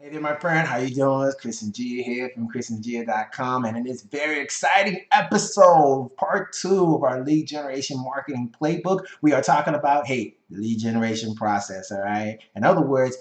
Hey there, my friend. How you doing? It's Chris Njigha here from chrisandjigha.com. And in this very exciting episode, part 2 of our lead generation marketing playbook, we are talking about, the lead generation process, all right? In other words,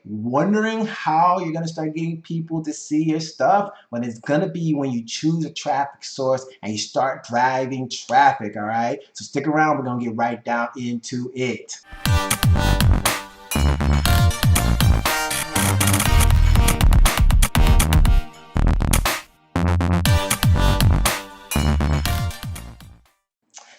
wondering how you're going to start getting people to see your stuff when it's going to be when you choose a traffic source and you start driving traffic, all right? So stick around. We're going to get right down into it.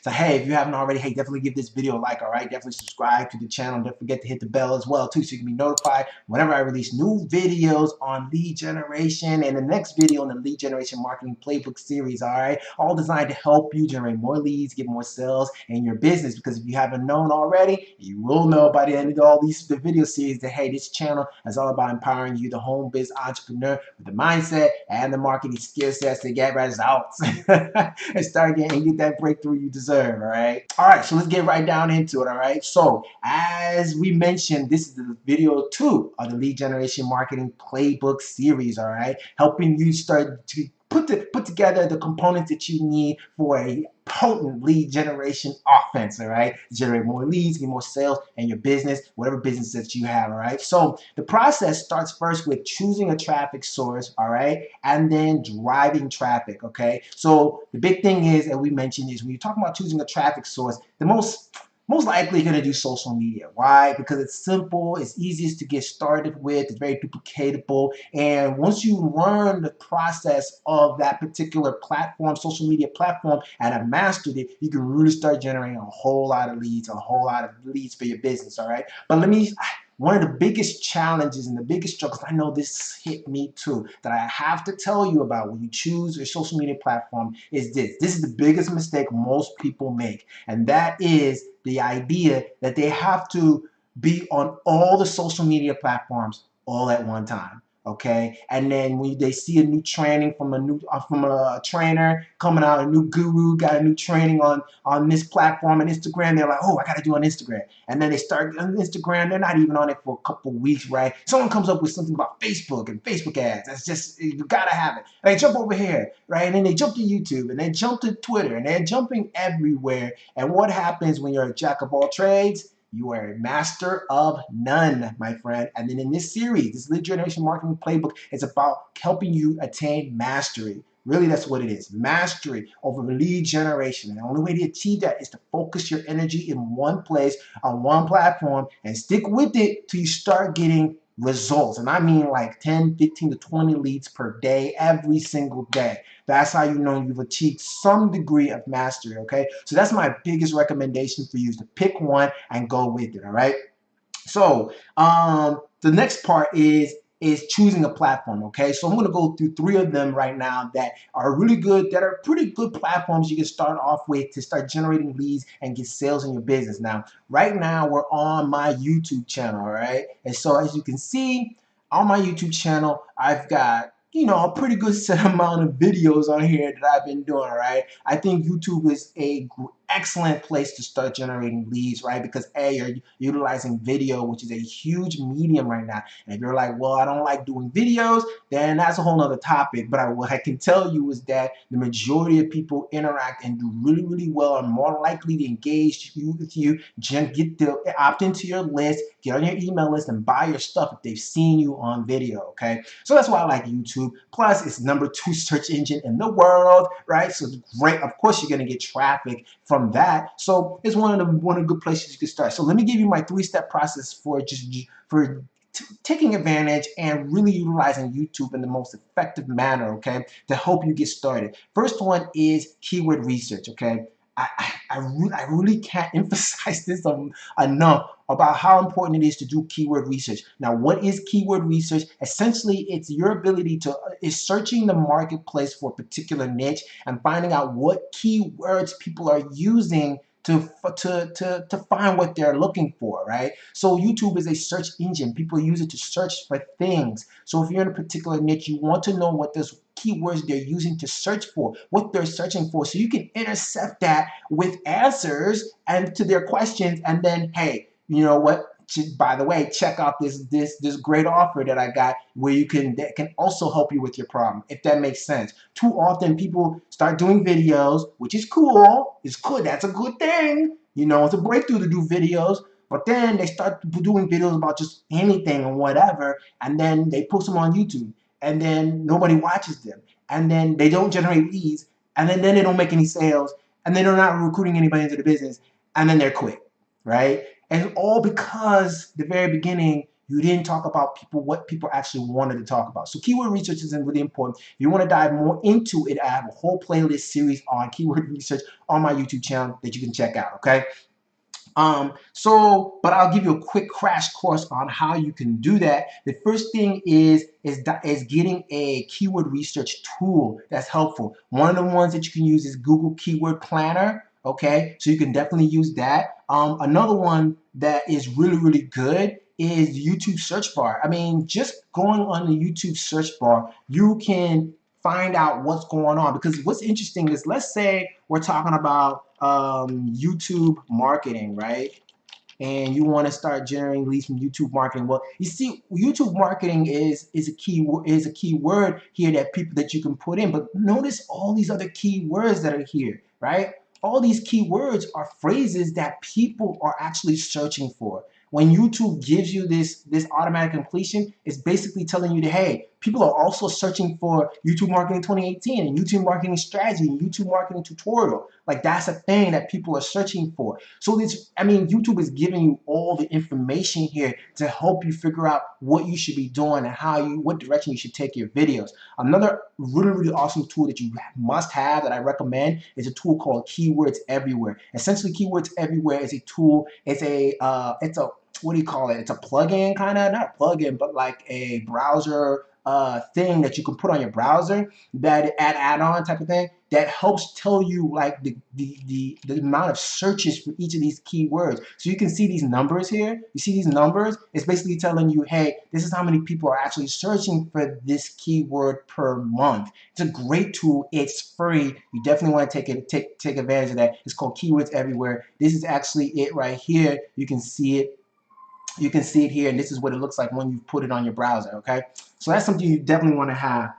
So if you haven't already, definitely give this video a like, all right? Definitely subscribe to the channel. Don't forget to hit the bell as well, too, so you can be notified whenever I release new videos on lead generation and the next video in the lead generation marketing playbook series, all right? All designed to help you generate more leads, get more sales in your business, because if you haven't known already, you will know by the end of all the video series that, this channel is all about empowering you, the home biz entrepreneur, with the mindset and the marketing skill sets to get results and start getting get that breakthrough you deserve. All right, so let's get right down into it. All right, so as we mentioned, this is the video 2 of the lead generation marketing playbook series. All right, helping you start to put together the components that you need for a potent lead generation offense, all right? Generate more leads, get more sales in your business, whatever business that you have, all right? So the process starts first with choosing a traffic source, all right? And then driving traffic, okay? So the big thing is, and we mentioned, is when you're talking about choosing a traffic source, the most likely you're going to do social media. Why? Because it's simple, it's easiest to get started with, it's very duplicatable, and once you learn the process of that particular platform, social media platform, and have mastered it, you can really start generating a whole lot of leads, for your business, all right? But one of the biggest challenges and the biggest struggles, I know this hit me too, that I have to tell you about when you choose your social media platform is this. This is the biggest mistake most people make, and that is the idea that they have to be on all the social media platforms all at one time. Okay, and then when they see a new training from a trainer coming out, a new guru got a new training on this platform and Instagram, they're like, oh, I got to do on Instagram. And then they start on Instagram, they're not even on it for a couple weeks, right? Someone comes up with something about Facebook and Facebook ads. That's just, you gotta have it. And they jump over here, right? And then they jump to YouTube and they jump to Twitter and they're jumping everywhere. And what happens when you're a jack of all trades? You are a master of none, my friend. And then in this series, this lead generation marketing playbook is about helping you attain mastery. Really, that's what it is. Mastery over lead generation. And the only way to achieve that is to focus your energy in one place, on one platform, and stick with it till you start getting results. And I mean like 10, 15 to 20 leads per day, every single day. That's how you know you've achieved some degree of mastery, okay? So that's my biggest recommendation for you, is to pick one and go with it, all right? So the next part is choosing a platform, okay? So I'm going to go through 3 of them right now that are really good, that are pretty good platforms you can start off with to start generating leads and get sales in your business. Now, right now, we're on my YouTube channel, all right? And so as you can see, on my YouTube channel, I've got a pretty good set amount of videos on here that I've been doing, right? I think YouTube is a excellent place to start generating leads, right? Because you're utilizing video, which is a huge medium right now. And if you're like, well, I don't like doing videos, then that's a whole nother topic. But what I can tell you is that the majority of people interact and do really, really well, and more likely to engage with you, opt into your list, get on your email list, and buy your stuff if they've seen you on video, okay? So that's why I like YouTube. Plus, it's #2 search engine in the world, right? So it's great. Of course, you're going to get traffic from that. So it's one of the good places you can start. So let me give you my 3-step process for taking advantage and really utilizing YouTube in the most effective manner, okay, to help you get started. First one is keyword research, okay? I really can't emphasize this enough about how important it is to do keyword research. Now, what is keyword research? Essentially, it's your ability is searching the marketplace for a particular niche and finding out what keywords people are using to find what they're looking for, right? So YouTube is a search engine. People use it to search for things. So if you're in a particular niche, you want to know what those keywords they're using to search for, what they're searching for, so you can intercept that with answers and to their questions, and then, hey, you know what? by the way, check out this great offer that I got where that can also help you with your problem, if that makes sense. Too often people start doing videos, which is cool. It's good. That's a good thing. You know, it's a breakthrough to do videos. But then they start doing videos about just anything and whatever, and then they post them on YouTube, and then nobody watches them, and then they don't generate leads, and then they don't make any sales, and then they're not recruiting anybody into the business, and then they're quit, right? And all because the very beginning you didn't talk about what people actually wanted to talk about. So keyword research is really important. If you want to dive more into it, I have a whole playlist series on keyword research on my YouTube channel that you can check out, okay? But I'll give you a quick crash course on how you can do that. The first thing is getting a keyword research tool that's helpful. One of the ones that you can use is Google Keyword Planner. Okay, so you can definitely use that. Another one that is really, really good is the YouTube search bar. I mean, just going on the YouTube search bar, you can find out what's going on. Because what's interesting is, let's say we're talking about YouTube marketing, right? And you want to start generating leads from YouTube marketing. Well, you see, YouTube marketing is a key word here that you can put in. But notice all these other keywords that are here, right? All these keywords are phrases that people are actually searching for. When YouTube gives you this automatic completion, it's basically telling you that, hey, people are also searching for YouTube marketing 2018 and YouTube marketing strategy and YouTube marketing tutorial. Like, that's a thing that people are searching for. So YouTube is giving you all the information here to help you figure out what you should be doing and what direction you should take your videos. Another really, really awesome tool that you must have that I recommend is a tool called Keywords Everywhere. Essentially, Keywords Everywhere is a tool. It's a what do you call it? It's a plugin, kind of, not a plugin, but like a browser thing that you can put on your browser, that add-on type of thing, that helps tell you like the amount of searches for each of these keywords. So you can see these numbers here. You see these numbers? It's basically telling you, hey, this is how many people are actually searching for this keyword per month. It's a great tool. It's free. You definitely want to take advantage of that. It's called Keywords Everywhere. This is actually it right here. You can see it. You can see it here, and this is what it looks like when you put it on your browser, okay? So that's something you definitely want to have.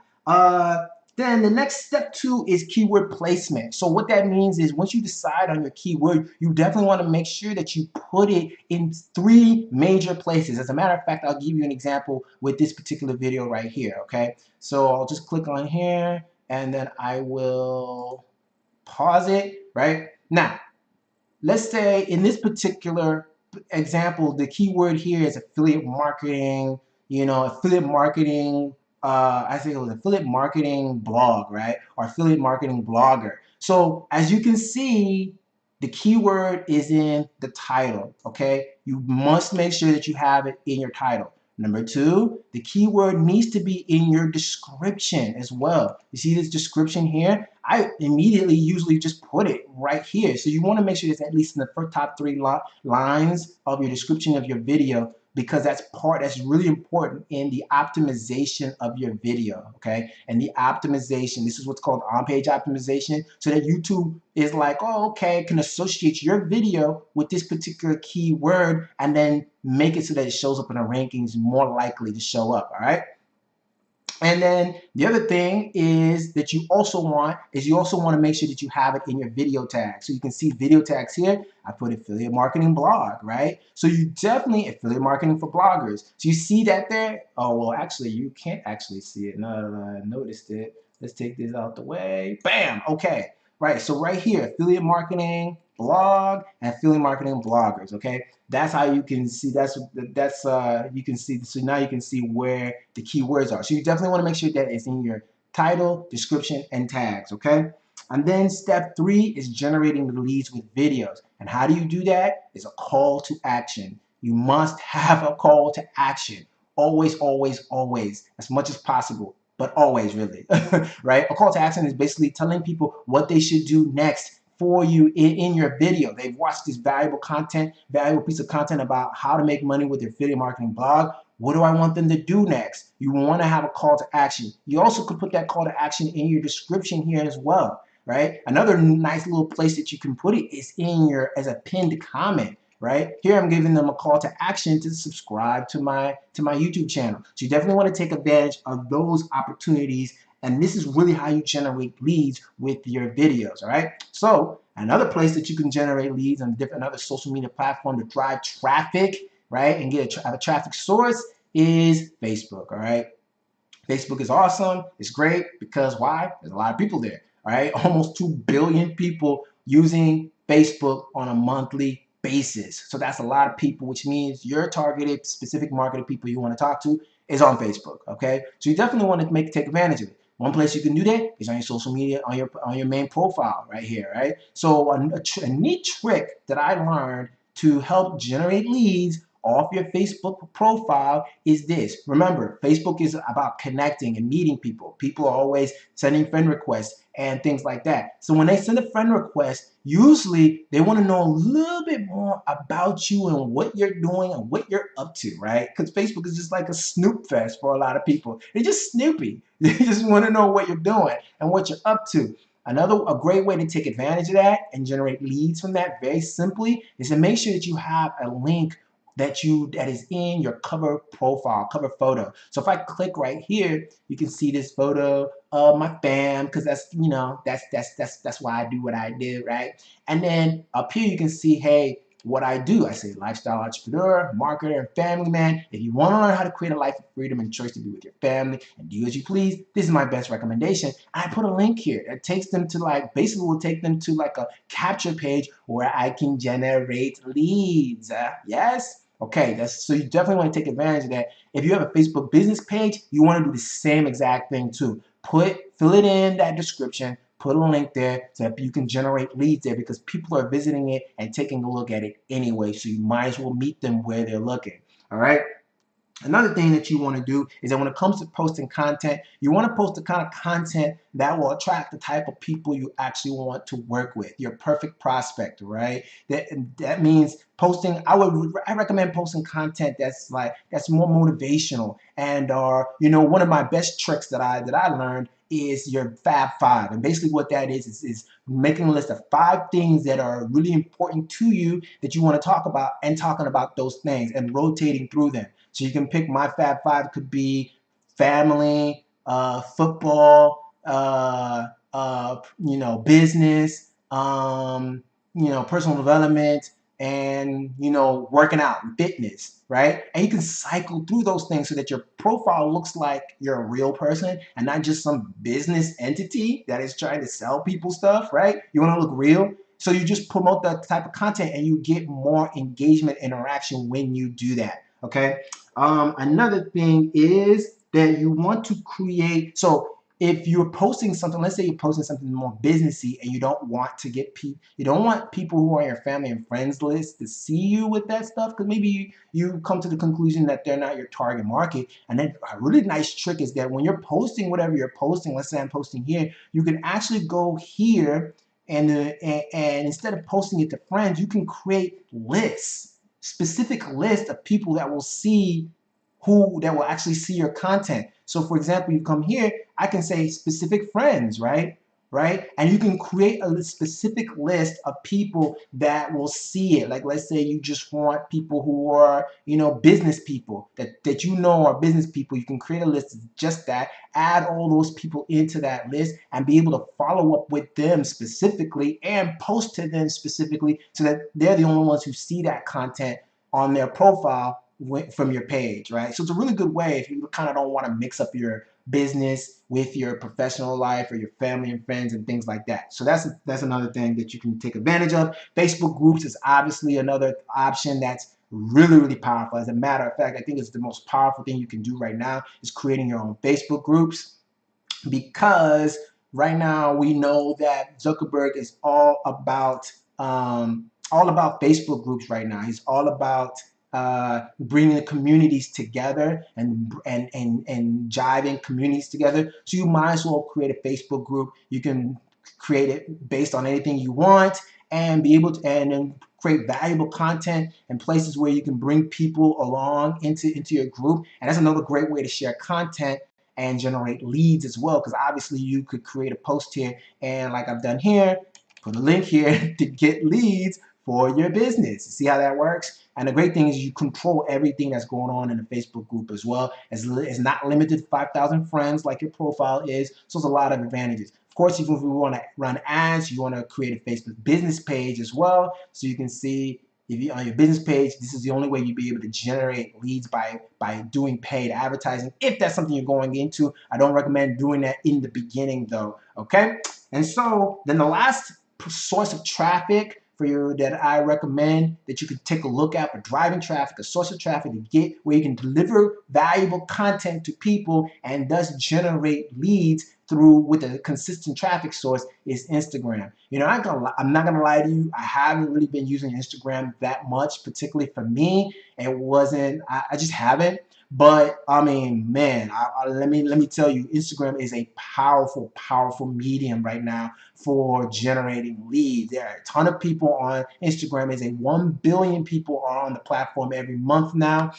Then the next step 2 is keyword placement. So what that means is, once you decide on your keyword, you definitely want to make sure that you put it in 3 major places. As a matter of fact, I'll give you an example with this particular video right here, okay? So I'll just click on here, and then I will pause it, right? Now, let's say in this particular example, the keyword here is affiliate marketing, affiliate marketing, I think it was affiliate marketing blog, right? Or affiliate marketing blogger. So as you can see, the keyword is in the title, okay? You must make sure that you have it in your title. Number 2, the keyword needs to be in your description as well. You see this description here? I immediately usually just put it right here. So you want to make sure it's at least in the first top 3 lines of your description of your video, because that's really important in the optimization of your video, okay? And the optimization, this is what's called on-page optimization, so that YouTube is like, oh, okay, can associate your video with this particular keyword and then make it so that it shows up in the rankings, more likely to show up, all right? And then the other thing is that you also want to make sure that you have it in your video tag. So you can see video tags here. I put affiliate marketing blog, right? So you definitely affiliate marketing for bloggers. So you see that there? Oh, well, actually, you can't actually see it. No, I noticed it. Let's take this out the way. Bam. Okay. Right. So right here, affiliate marketing blog and affiliate marketing bloggers. Okay. That's how you can see. You can see. So now you can see where the keywords are. So you definitely want to make sure that it's in your title, description, and tags. Okay. And then step 3 is generating the leads with videos. And how do you do that? It's a call to action. You must have a call to action. Always, always, always, as much as possible. But always, really, right? A call to action is basically telling people what they should do next for you in your video. They've watched this valuable piece of content about how to make money with their affiliate marketing blog. What do I want them to do next? You want to have a call to action. You also could put that call to action in your description here as well, right? Another nice little place that you can put it is as a pinned comment. right? Here I'm giving them a call to action to subscribe to my YouTube channel. So you definitely want to take advantage of those opportunities, and this is really how you generate leads with your videos, all right? So another place that you can generate leads on another social media platform to drive traffic, right, and get a traffic source is Facebook, all right? Facebook is awesome. It's great because why? There's a lot of people there, all right? Almost 2 billion people using Facebook on a monthly basis. So that's a lot of people, which means your targeted specific marketed people you want to talk to is on Facebook, okay? So you definitely want to take advantage of it. One place you can do that is on your social media, on your main profile right here, right? So a neat trick that I learned to help generate leads off your Facebook profile is this. Remember, Facebook is about connecting and meeting people. People are always sending friend requests and things like that. So when they send a friend request, usually they want to know a little bit more about you and what you're doing and what you're up to, right? Because Facebook is just like a snoop fest for a lot of people. They're just snoopy. They just want to know what you're doing and what you're up to. A great way to take advantage of that and generate leads from that very simply is to make sure that you have a link that is in your cover profile, cover photo. So if I click right here, you can see this photo of my fam, because that's, you know, that's why I do what I do, right? And then up here you can see, hey, what I do. I say lifestyle entrepreneur, marketer, and family man. If you want to learn how to create a life of freedom and choice to be with your family and do as you please, this is my best recommendation. I put a link here. It takes them to basically will take them to a capture page where I can generate leads. Yes? Okay, so you definitely want to take advantage of that. If you have a Facebook business page, you want to do the same exact thing too. Fill it in that description, put a link there so that you can generate leads there, because people are visiting it and taking a look at it anyway. So you might as well meet them where they're looking. All right. Another thing that you want to do is that when it comes to posting content, you want to post the kind of content that will attract the type of people you actually want to work with, your perfect prospect, right? That means posting. I recommend posting content that's more motivational, and one of my best tricks that I learned is your Fab Five. And basically what that is making a list of 5 things that are really important to you that you want to talk about, and talking about those things and rotating through them. So you can pick my Fab Five. Could be family, football, business, personal development, and working out and fitness, right? And you can cycle through those things so that your profile looks like you're a real person and not just some business entity that is trying to sell people stuff, right? You want to look real. So you just promote that type of content and you get more engagement, interaction when you do that. Okay. Another thing is that you want to create. So if you're posting something, let's say you're posting something more businessy, and you don't want people who are on your family and friends list to see you with that stuff, because maybe you come to the conclusion that they're not your target market. And then a really nice trick is that when you're posting whatever you're posting, let's say I'm posting here, you can actually go here and instead of posting it to friends, you can create lists, specific list of people that will actually see your content. So for example, you come here, I can say specific friends, right? And you can create a specific list of people that will see it. Like, let's say you just want people who are, business people that are business people. You can create a list of just that, add all those people into that list, and be able to follow up with them specifically and post to them specifically so that they're the only ones who see that content on their profile from your page, right? So it's a really good way if you kind of don't want to mix up your business with your professional life or your family and friends and things like that. So that's another thing that you can take advantage of. Facebook groups is obviously another option that's really, really powerful. As a matter of fact, I think it's the most powerful thing you can do right now is creating your own Facebook groups, because right now we know that Zuckerberg is all about Facebook groups right now. He's all about bringing the communities together and jiving communities together. So you might as well create a Facebook group. You can create it based on anything you want and be able to and then create valuable content and places where you can bring people along into your group. And that's another great way to share content and generate leads as well, because obviously you could create a post here and, like I've done here, put a link here to get leads for your business. See how that works? And the great thing is you control everything that's going on in the Facebook group as well. It's not limited to 5,000 friends like your profile is, so it's a lot of advantages. Of course, even if we want to run ads, you want to create a Facebook business page as well, so you can see if you on your business page, this is the only way you'll be able to generate leads by doing paid advertising. If that's something you're going into, I don't recommend doing that in the beginning though. Okay, and so then the last source of traffic for you that I recommend that you can take a look at for driving traffic, a source of traffic to get where you can deliver valuable content to people and thus generate leads through with a consistent traffic source is Instagram. You know, I'm not gonna lie to you, I haven't really been using Instagram that much, particularly for me. It wasn't, I just haven't. But I mean, man, let me tell you, Instagram is a powerful, powerful medium right now for generating leads. There are a ton of people on Instagram. Is a 1 billion people are on the platform every month now.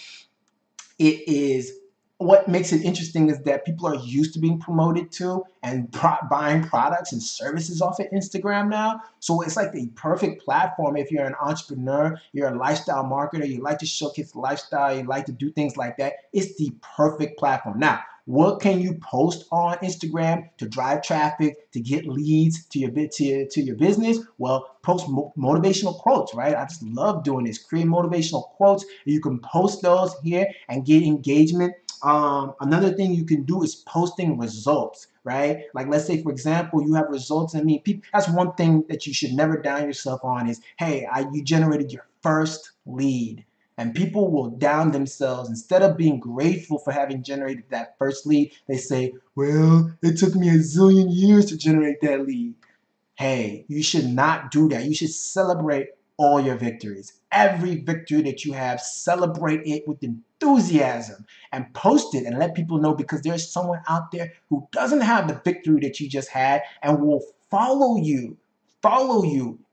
It is what makes it interesting is that people are used to being promoted to and buying products and services off of Instagram now. So it's like the perfect platform if you're an entrepreneur, you're a lifestyle marketer, you like to showcase lifestyle, you like to do things like that. It's the perfect platform. Now, what can you post on Instagram to drive traffic, to get leads to your business? Well, post motivational quotes, right? I just love doing this. Create motivational quotes. You can post those here and get engagement. Another thing you can do is posting results, right? Like let's say, for example, you have results. I mean, people, that's one thing that you should never down yourself on is, hey, you generated your first lead. And people will down themselves. Instead of being grateful for having generated that first lead, they say, well, it took me a zillion years to generate that lead. Hey, you should not do that. You should celebrate all your victories. Every victory that you have, celebrate it with enthusiasm and post it and let people know, because there's someone out there who doesn't have the victory that you just had and will follow you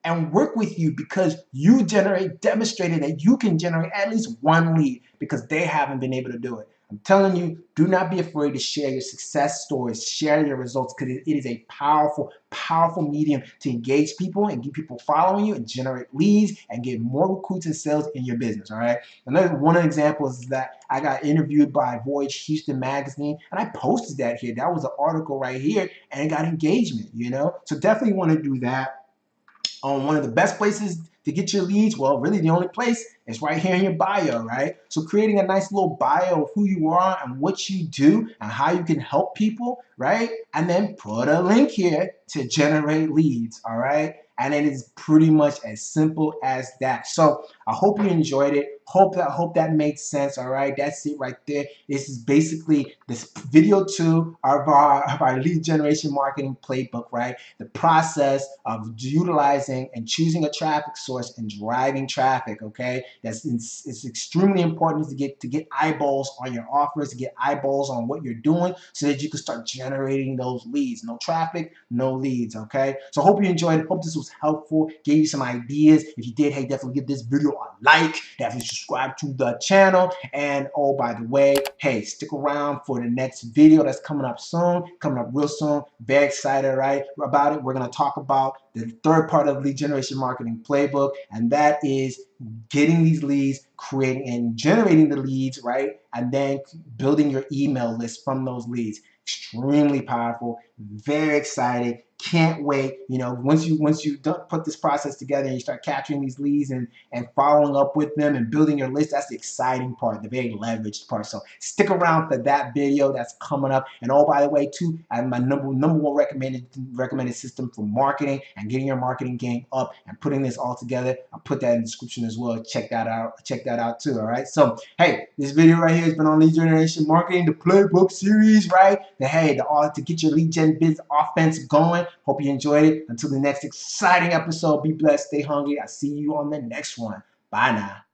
and work with you because you demonstrated that you can generate at least one lead because they haven't been able to do it. I'm telling you, do not be afraid to share your success stories, share your results, because it is a powerful, powerful medium to engage people and get people following you and generate leads and get more recruits and sales in your business, all right? Another one of the examples is that I got interviewed by Voyage Houston magazine, and I posted that here. That was an article right here, and it got engagement, you know? So definitely want to do that. One of the best places to get your leads, well, really the only place is right here in your bio, right? So creating a nice little bio of who you are and what you do and how you can help people, right? And then put a link here to generate leads, all right? And it is pretty much as simple as that. So I hope you enjoyed it. Hope that made sense. All right, that's it right there. This is basically this video 2 of our lead generation marketing playbook, right? The process of utilizing and choosing a traffic source and driving traffic. Okay, it's extremely important to get eyeballs on your offers, to get eyeballs on what you're doing, so that you can start generating those leads. No traffic, no leads. Okay, so hope you enjoyed it. Hope this was helpful, gave you some ideas. If you did, hey, definitely give this video a like, definitely subscribe to the channel, and oh, by the way, hey, stick around for the next video that's coming up real soon. Very excited, right, about it. We're going to talk about the third part of the lead generation marketing playbook, and that is getting these leads, creating and generating the leads, right, and then building your email list from those leads. Extremely powerful, very excited, can't wait. You know, once you put this process together and you start capturing these leads and following up with them and building your list, that's the exciting part, the very leveraged part. So stick around for that video that's coming up. And oh, by the way, too, I have my number one recommended system for marketing and getting your marketing game up and putting this all together. I'll put that in the description as well. Check that out too. All right. So hey, this video right here has been on lead generation marketing, the playbook series, right? To get your lead gen biz offense going. Hope you enjoyed it. Until the next exciting episode, be blessed, stay hungry. I'll see you on the next one. Bye now.